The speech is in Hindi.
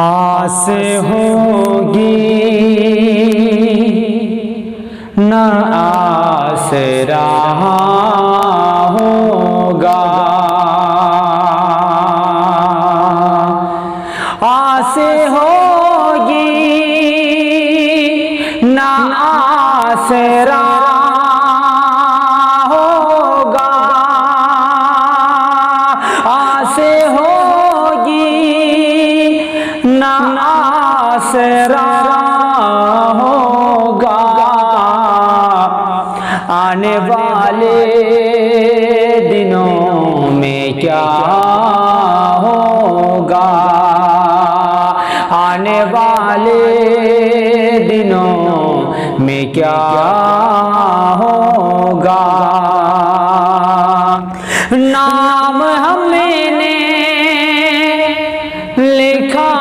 आस होगी न आसरा होगा, आस होगी न आसरा होगा, आस होगी न आसरा होगा। आने वाले दिनों में क्या होगा, आने वाले दिनों में क्या होगा। ना